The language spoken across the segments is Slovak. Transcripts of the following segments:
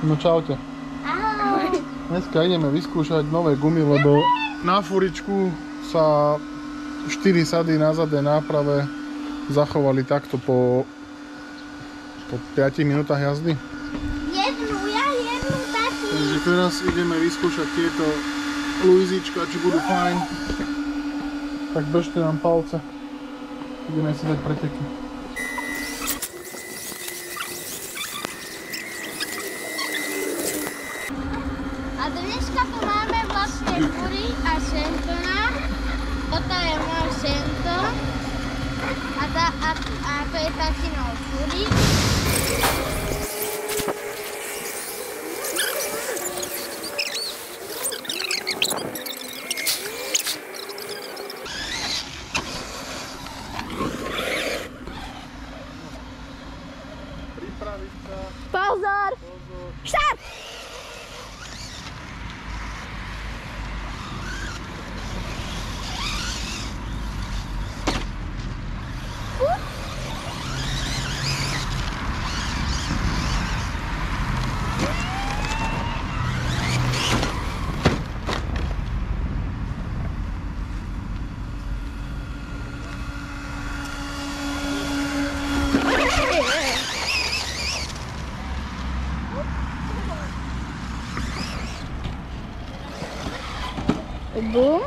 No čaute. Ahoj. Dneska ideme vyskúšať nové gumy, lebo na furičku sa 4 sady na zadnej náprave zachovali takto po 5 minútach jazdy. Jednu, taký. Takže teraz ideme vyskúšať tieto Luizička, či budú fajn. Tak držte nám palce. Ideme si dať preteky. A dneska tu máme vlastne Fury a Sentona. Toto je môj Senton. A to je tatino Fury. Pripraviť sa. Pozor! Štart! Boom.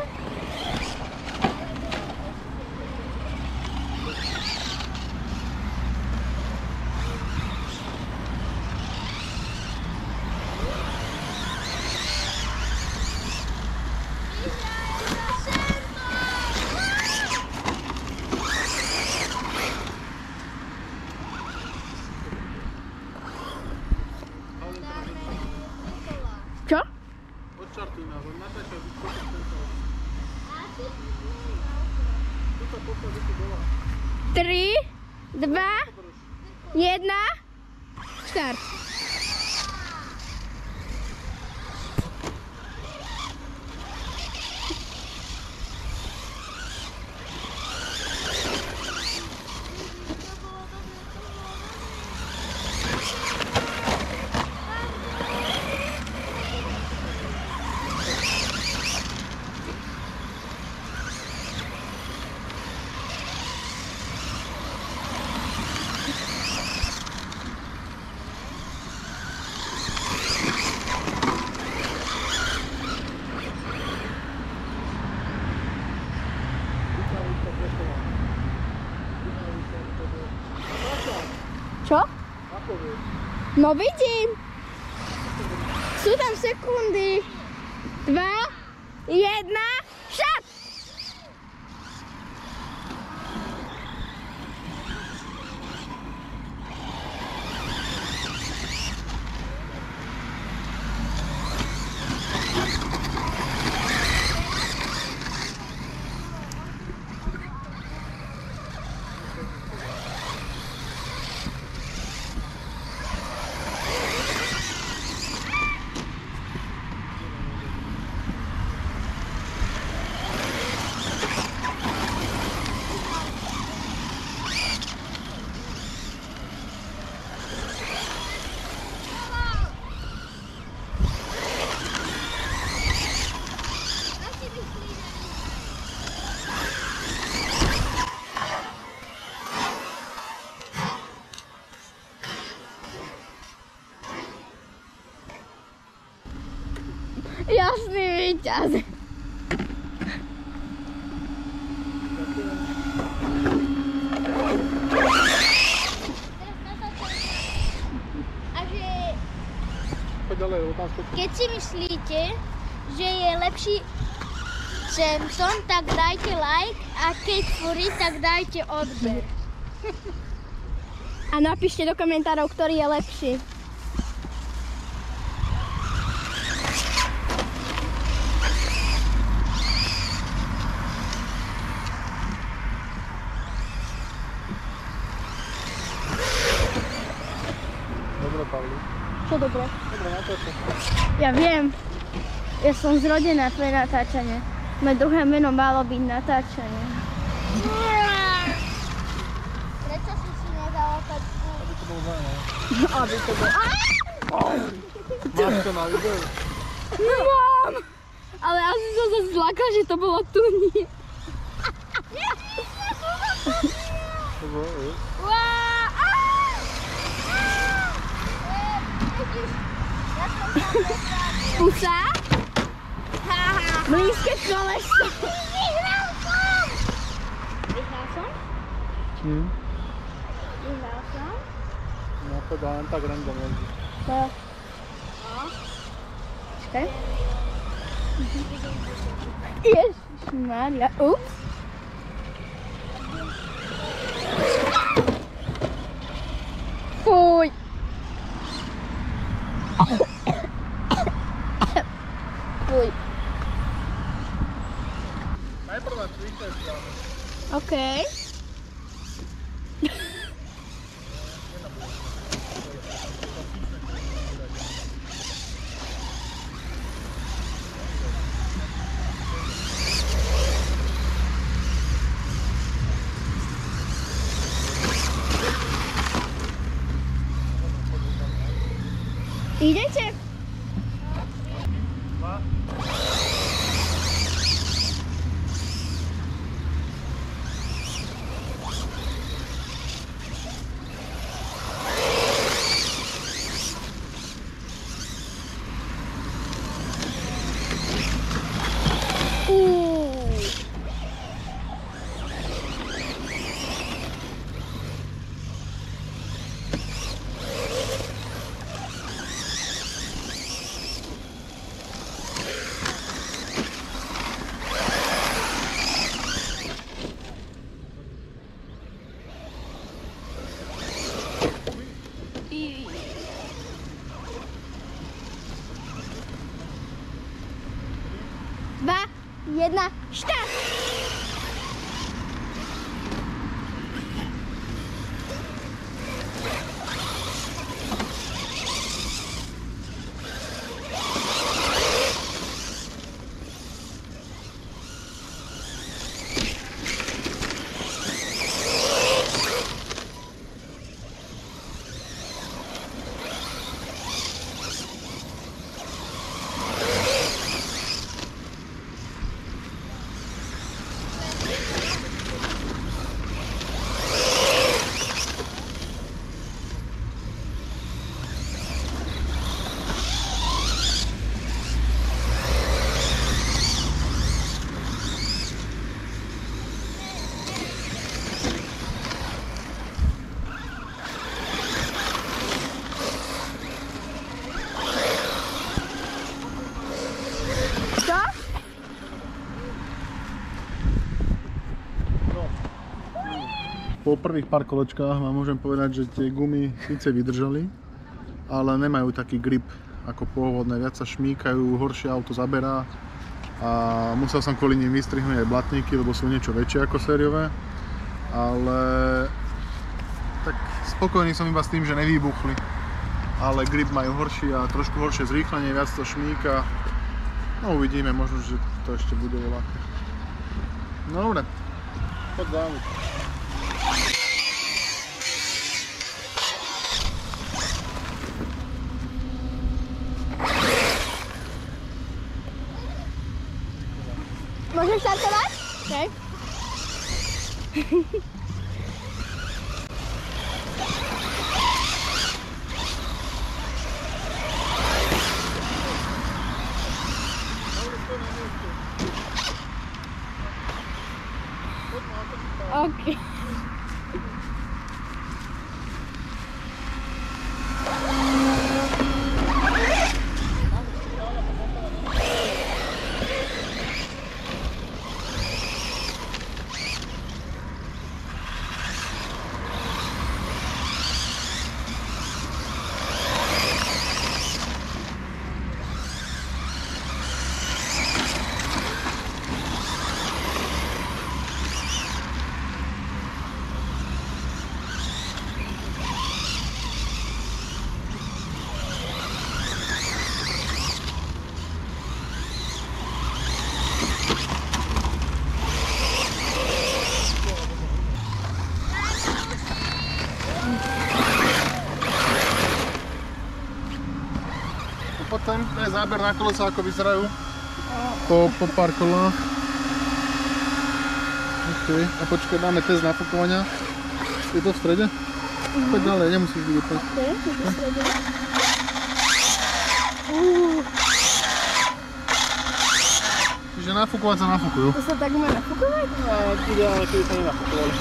Čo? Odčartuj nás, natáčaj vyskočiť tento. Tuto pokiaľ vyšli dole. 3, 2, 1, štart. Čo? Ako vieš? No vidím. Sú tam sekundy. 2, 1, šat! Jasný víťaz. Poď ďalej, otázka. Keď si myslíte, že je lepší Senton, tak dajte like, a keď Fury, tak dajte odber. A napíšte do komentárov, ktorý je lepší. Dobre, Pavli. Čo dobre? Dobre, natáčaj. Ja viem. Ja som zrodená pre natáčanie. Moje druhé meno malo byť natáčanie. Prečo si nedala tačku? Aby to bolo zaujímavé. Aby to bolo... Máš to na videu? Mám! Ale asi som sa zlakla, že to bolo tu nie. Pusa? Blízke koleso. Vyhral som! Vyhral som? Vyhral som? No to dá len tak random jezdí. No. Počkaj. Ježišmária, ups. Fuj. Fuj. Najprv na Twitter dáme. Okej. Idete? Dva, jedna, štart! Po prvých pár kolečkách vám môžem povedať, že tie gumy síce vydržali, ale nemajú taký grip ako pôvodné, viac sa šmíkajú, horšie auto zaberá a musel som kvôli nim vystrihnúť aj blatníky, lebo sú niečo väčšie ako sériové, ale tak spokojný som iba s tým, že nevýbuchli, ale grip majú horší a trošku horšie zrýchlenie, viac to šmíka, no uvidíme, možno, že to ešte bude ľahké. No dobre, poď závuť. Môžem štartovať? Okay. Okay. Poď sem, daj záber na kolesa, ako vyzerajú. Po pár kolách. OK, a počkaj, dáme test nafukovania. Je to v strede? Poď ďalej, nemusíš byť úplne. Čiže nafukovať sa nafukujú. To sa tak má nafukovať? Ideálne, keby sa nenafukovali.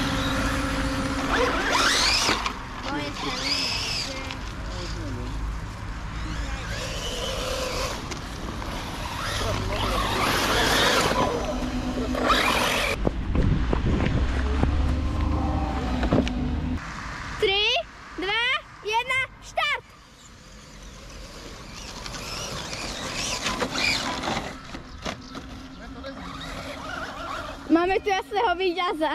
Máme tu jasného víťaza.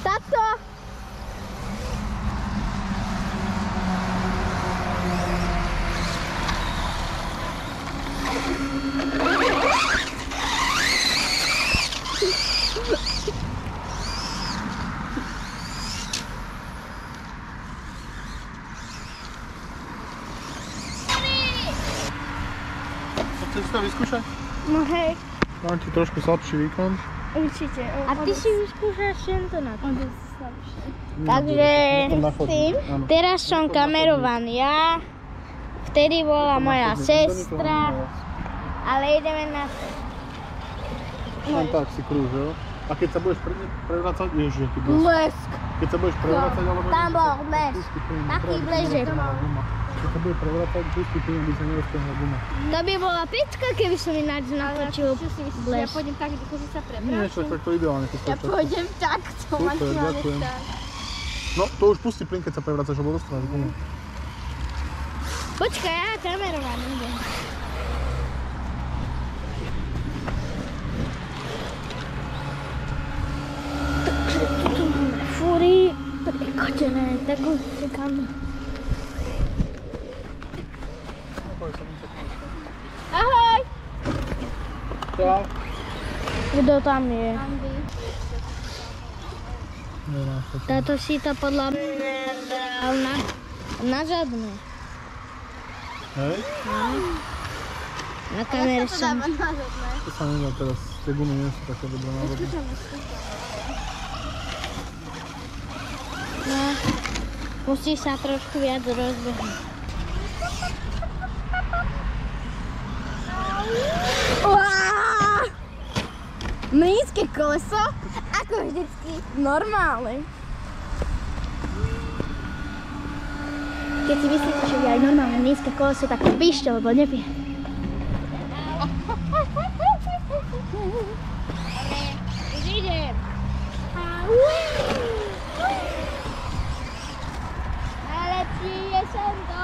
Tato! Chceš to vyskúšať? No hej. Mám ti trošku slabší výkon. Určite. A ty si vyskúšaš tento na to. Takže s tým, Teraz som kameraman ja, vtedy bola moja sestra, ale ideme na to. Len tak si krúž, jo? A keď sa budeš prevracať, ježiš, aký blesk. blesk. Keď sa budeš prevracať, alebo... Tam bol blesk. Taký bležek. Keď sa bude prevracať, pustí plyn, aby sa neroztrhla guma. To by bola pecka, keby som ináč natočil Ja blesk. pôjdem tak, ako si sa Nie, prebrať. však tak to ideálne, keď Ja stojíš takto. pôjdem takto, Super, maximálne ďakujem. tak. No, to už pustí plyn, keď sa prevracaš, lebo roztrhla gumu. Počkaj, ja kameraman idem. Fúry, prekočené, tak už čekám. Ahoj! Čau. Kto tam je? Nemá sa to. Táto si to podľa mňa dal na zadnú. Hej? Na kamere To som. dáva na zadné. To sa nedá teraz, tie gumy nie sú také dobré národné. No, musí sa trošku viac rozbehnúť. Uááá! Nízke koleso, ako vždycky. Normálne. Keď si myslíte, že je aj normálne nízke koleso, tak píšte, lebo nevie. Už idem. Najlepší je sem to.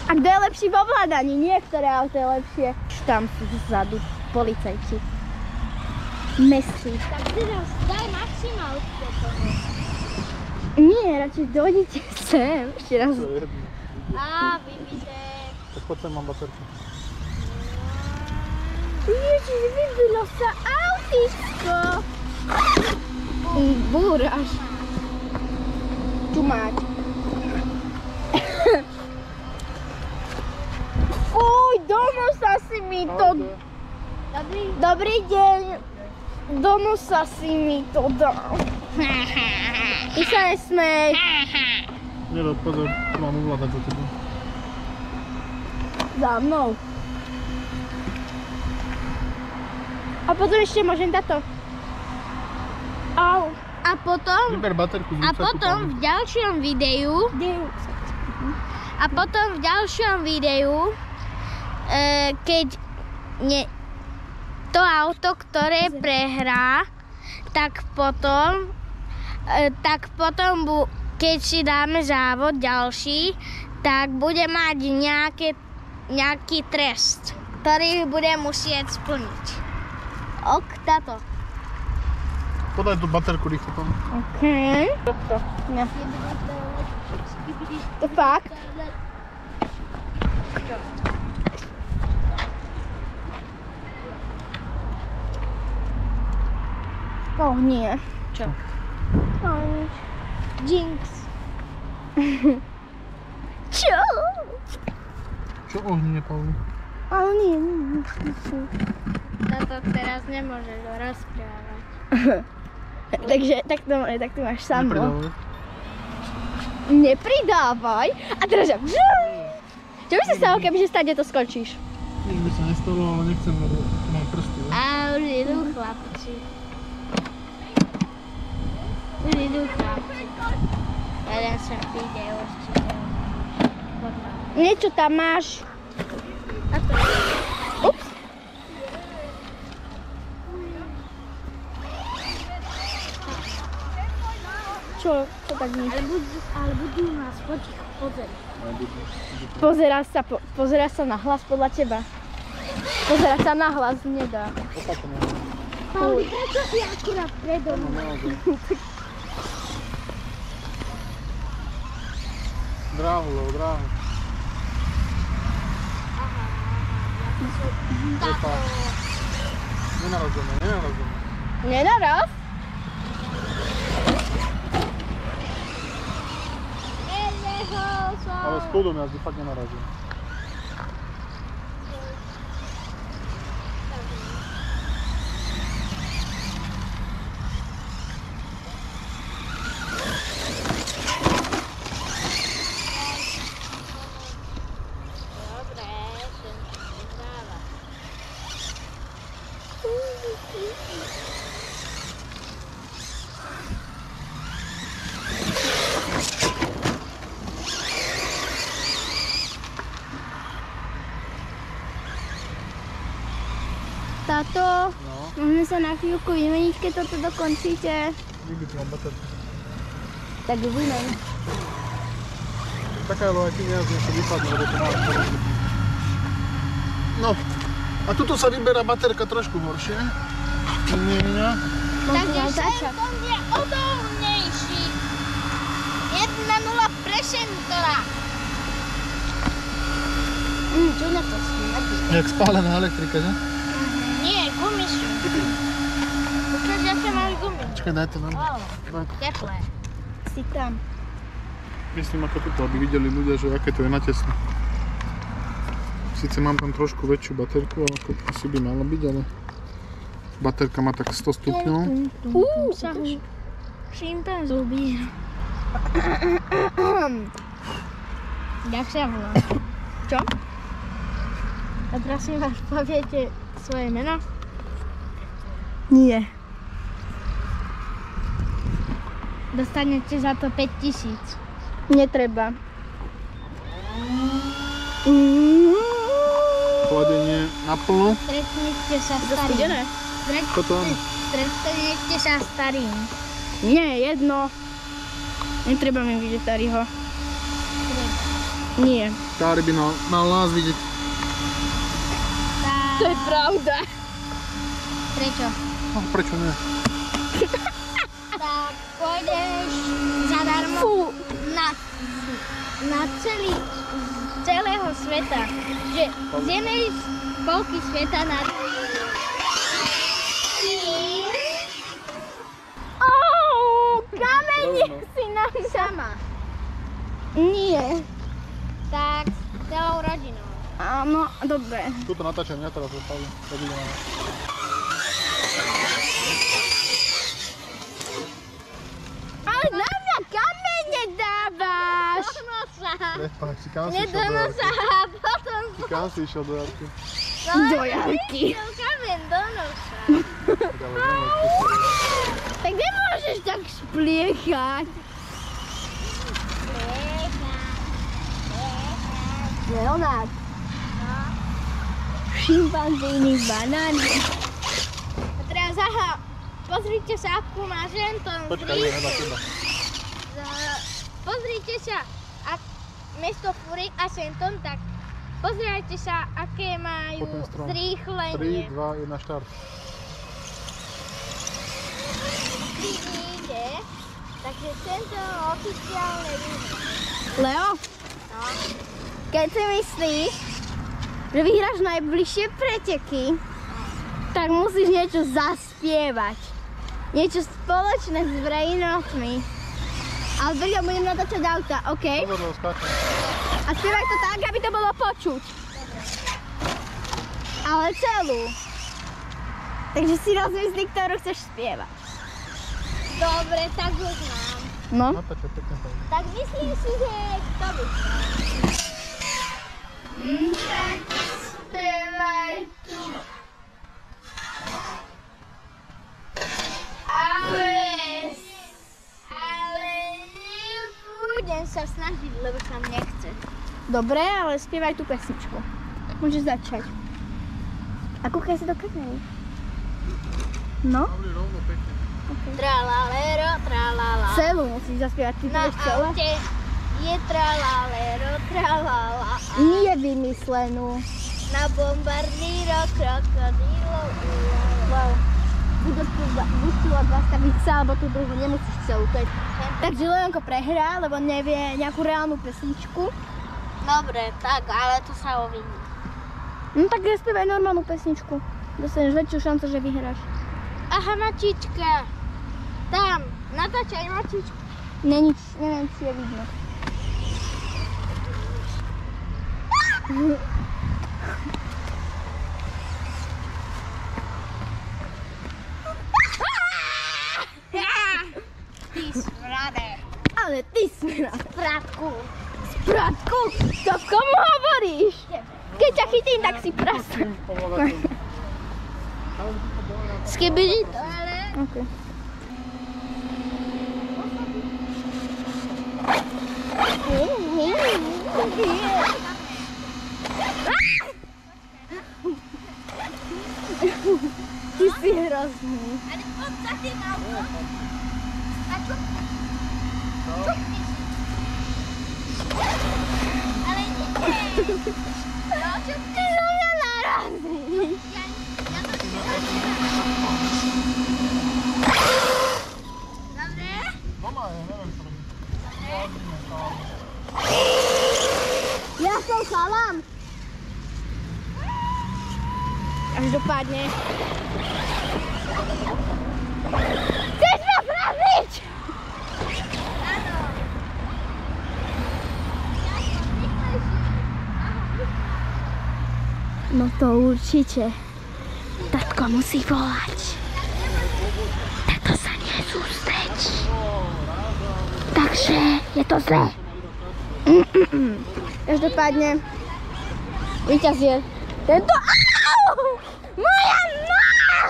A kto je lepší v ovládaní? Nie, ktoré auto je lepšie. Tam sú vzadu policajti. Mestí. Tak teraz daj maximál do toho. Nie, radšej dojdite sem. Ešte raz. To je jedno. Á, vybité. Tak poď sem, mám baterku. Ježiš, vybilo sa autičko. Búraš. Tu máte. Fuj, do nosa si mi to... Dobrý deň. Do nosa si mi to dal. Ty sa nesmej. Nero, pozor, tu mám ovládať za tebou. Za mnou. A potom ešte môžem dať to. Au. A potom, Vyber baterku, a potom v ďalšom videu, keď to auto, ktoré prehrá, tak potom, keď si dáme závod ďalší, tak bude mať nejaký trest, ktorý bude musieť splniť. Ok, táto. Podaj tú baterku rýchlo tam. OK. No. To fakt? Čo? Oh, nie. Čo? Oh, nič. Jinx. Čo? Čo ohnie, Pauli? Ale nie. Toto teraz nemôžeš rozprávať. Takže, tak ty máš samo. Nepridávaj. Nepridávaj. A teraz ja... Čo by sa stalo, kebyže stade to skončíš? Nič by sa nestalo, ale nechcem, lebo mám prsty. A už idú chlapci. Už idú chlapci. Jeden sem príde určite. Niečo tam máš. A to Ups. Čo tak nič? Ale budú nás potichu pozrieť. Pozerá sa na hlas podľa teba. Pozerá sa na hlas, nedá. Pauli, prečo si akurát predo mnou? Dráhu, dráhu. Táto. Nenarazíme. Nenaraz? Ale s kľudom jazdy fakt nenarazím. Dobre, ten dáva. Táto, No, môžeme sa na chvíľku vymeniť, keď toto dokončíte. nikdy tu mám baterku. Tak ju vymeň. Taká je, aj ty nejazdím, že vypadne, lebo to máš poriadne. No, a tuto sa vyberá baterka trošku horšie. Nie mňa. Takže Šenton je odolnejší. 1-0 pre Šentora. Čo na to snímať? Jak spálená elektrika, že? Nie, gumy sú. Ukáž, aké máš gumy. Čakaj, daj to nám. Wow, teplé. Si tam. Myslím ako tuto, aby videli ľudia, že aké to je natesno. Sice mám tam trošku väčšiu baterku, ako asi by mala byť, ale baterka má tak 100 stupňov. Sahu. Šimpanzúby. Jak sa volá? Čo? A prosím vás, poviete svoje meno? Nie. Dostanete za to 5000. Netreba. Chladenie naplno. Stretnete sa To starým. studené? Toto áno. Stretnete sa starým. Nie, jedno. Netreba mi vidieť starýho. Nie. Kári by mal nás vidieť. To je pravda. Prečo? No, prečo nie? Tak pôjdeš zadarmo Fú. na celého sveta. Že z jednej polky sveta na Kamene si nám sama. Nie. Tak s celou rodinou. Áno, dobre. Tuto natáčam ja teraz zostali. Tak ideme. Ale na mňa kamene dávaš. Do nosa. Prepáč, si kam si Nie išiel do do nosa, jarky? a potom Kam si išiel do jarky? Do jarky. kamen do nosa. Tak ale nemôžeš pustiť. Tak nemôžeš tak spliechať. Leonard. Šimpanzíny banány. A teraz aha, pozrite sa, akú má Šenton Počkaj, ideme na teba. Pozrite sa, mesto Furik a Šenton, tak pozrite sa, aké majú Po ten strom. 3, zrýchlenie. 2, 1, štart. Ide, takže Šenton oficiálne vyhral. Leo, No. keď si myslíš, že vyhráš najbližšie preteky, tak musíš niečo zaspievať. Niečo spoločné s vrejnotmi. Ale pritom budem natáčať auta, OK? A spievaj to tak, aby to bolo počuť. Ale celú. Takže si rozmyslí, ktorú chceš spievať. Dobre, tak už mám. No. Tak myslím si, že to by tak spievaj tu. Ale nebudem sa snažiť, lebo sa nechce. Dobre, ale spievaj tú pesničku. Môžeš začať. A kúkaj si do kamery. No? Okay. Tralalero, tralala. Celú musíš zaspievať, ty Na budeš celé. aute je tralalero, tralala. Nie vymyslenú. Na bombardíro, krokodílo, Wow. Buď chvíľa zastaviť sa, alebo tú druhú nemusíš celú. Takže Leonko prehrá, lebo nevie nejakú reálnu pesničku. Dobre, tak, ale to sa uvidí. No tak spievaj normálnu pesničku. Dostaneš väčšiu šancu, že vyhráš. Aha, mačička. Tam, natáčaj mačičku. Neviem, či je vidno. Ty smrade. Ale ty smrad. Spratku. Spratku? To komu hovoríš? Keď ťa chytím, tak si prasa. Skibidi to, ale... Okay. Ty si hrozný. Ale poď za tým autom. A čupni si. Čupni si. Ale nie. No, čupni. Ty so mňa narazíš. Ja to si Dobre? Mama, ja neviem, čo robí. Ja som chalan. Až dopadne. Chceš ma zraziť? Áno. No to určite. Tatko musí volať. Tato sa nesústredí. Takže je to zlé. Každopádne víťaz je tento... Au! Moja noha!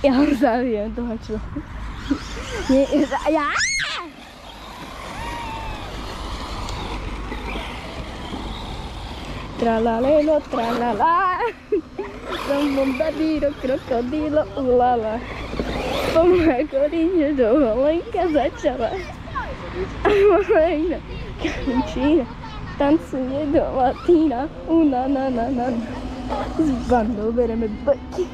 Ja ho zavijem toho čo. Nie, ja... Tralalelo, tralala. Som bombardíro, krokodílo, ulala. Po mojej korine dovolenka začala. A moja kančína tancuje do latína. Na. S bandou bereme bajky.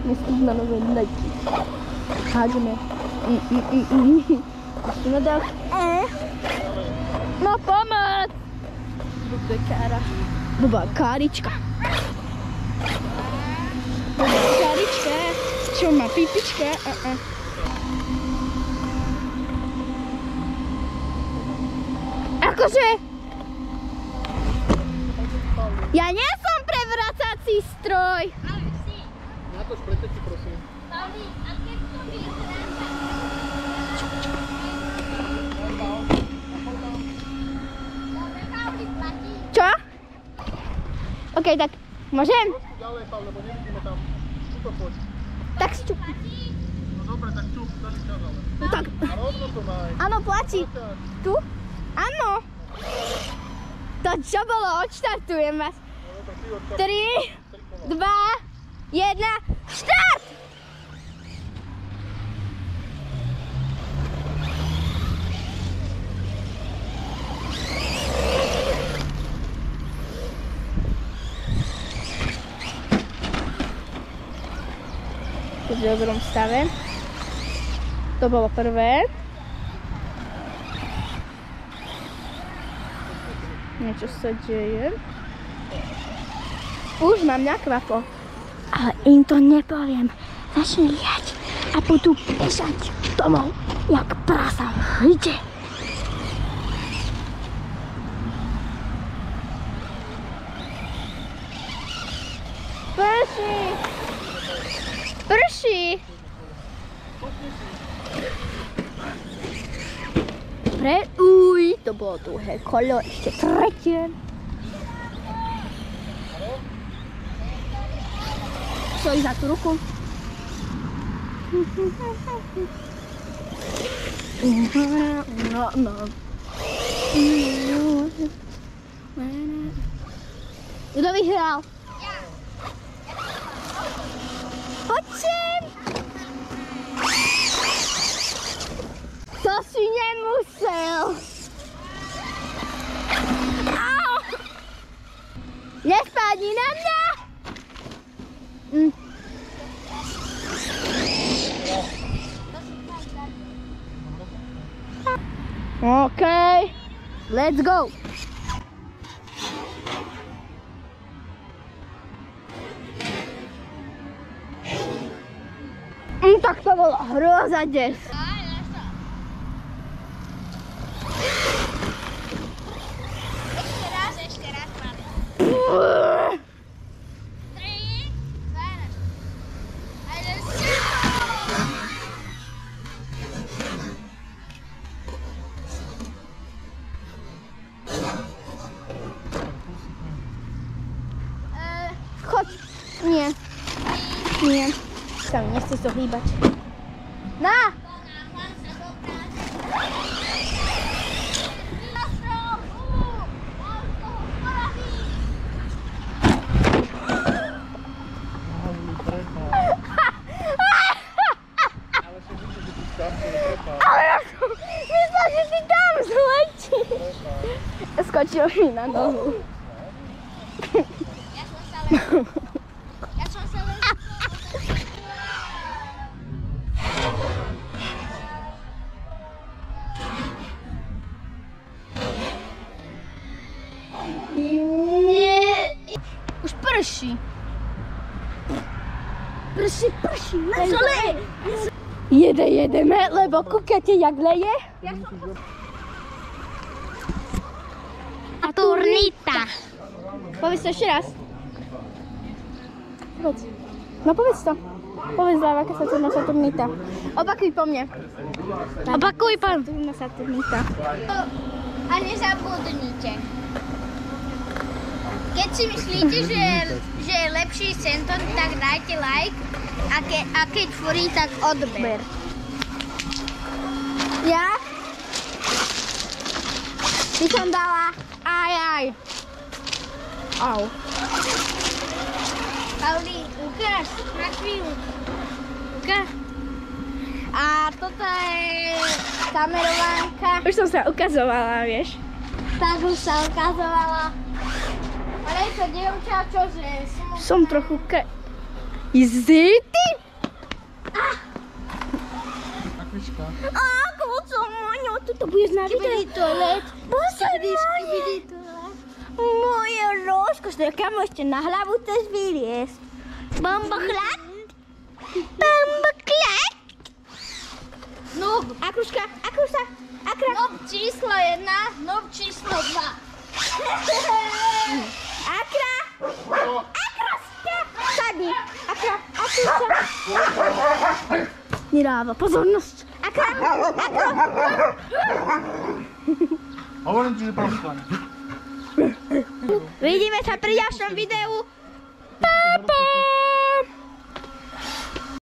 Dneska na nové Nike. Hádžeme. Pustíme dál. No pomoc! Blbá kárička. Blbá kárička. Čo má pipička? Akože? Ja nie som prevracací stroj. Ale si. Natoč preteky, prosím. Pavli, a keď to vyhráš? Dobre, Pavli, platí. Čo? OK, tak môžem? Trošku ďalej, Pavel, lebo nevidíme tam. Tuto poď. Tak si čup. No dobre, tak čup, dali čas, ale. No tak, A rovno to maj. áno, platí. Tu? Áno. To čo bolo? Odštartujem vás. 3, 2, 1, štart! V dobrom stave. To bolo prvé. Niečo sa deje. Už mám nakvapo. Ale im to nepoviem. Začne liať a budú bežať domov, jak prasa v hryte. Prší! Prší! Uj, to bolo dlhé kolo, ešte tretie. Stojí za tú ruku. Kto vyhral? Poď sem! To si nemusel. Au! Nespadni na mňa! Okay, let's go. Tak to bolo hrôza des. Ešte raz, máme. 3, 2, 1. Choď. Nie. Nie. Tam nechceš to hýbať. Na! Ale ja som myslela, že si tam zletíš. Skočil mi na nohu. Ja som sa len... Už prší. Prší. Jedeme, lebo kúkate, jak leje. Saturnita. Povedz to ešte raz. Povedz. No povedz to. Povedz, Láva, aká Saturnita. Opakuj po mne. Opakuj, pán. Saturnita. A nezabudnite. Keď si myslíte, že je lepší centon, tak dajte like. A keď furí, tak odber. Ja? Ty som dala aj. Au. Pauli, ukáž na chvíľu. Ukáž. A toto je kamerovánka. Už som sa ukazovala, vieš. Tak už sa ukazovala. Ale je to dievča, čože? Som trochu Izdy? Akvička. Ako som Moňo, tuto budeš na videu. toalet. Pozor, moje rozkošné, kam ešte na hlavu chceš vyliesť? Bombochlad? Bombochlad? Noob. Akruška. Noob číslo 1, noob číslo 2. Akra. Sadni. Akra. Nedáva pozornosť. Akra. Hovorím ti, že prošla. Vidíme sa pri ďalšom videu. Pa.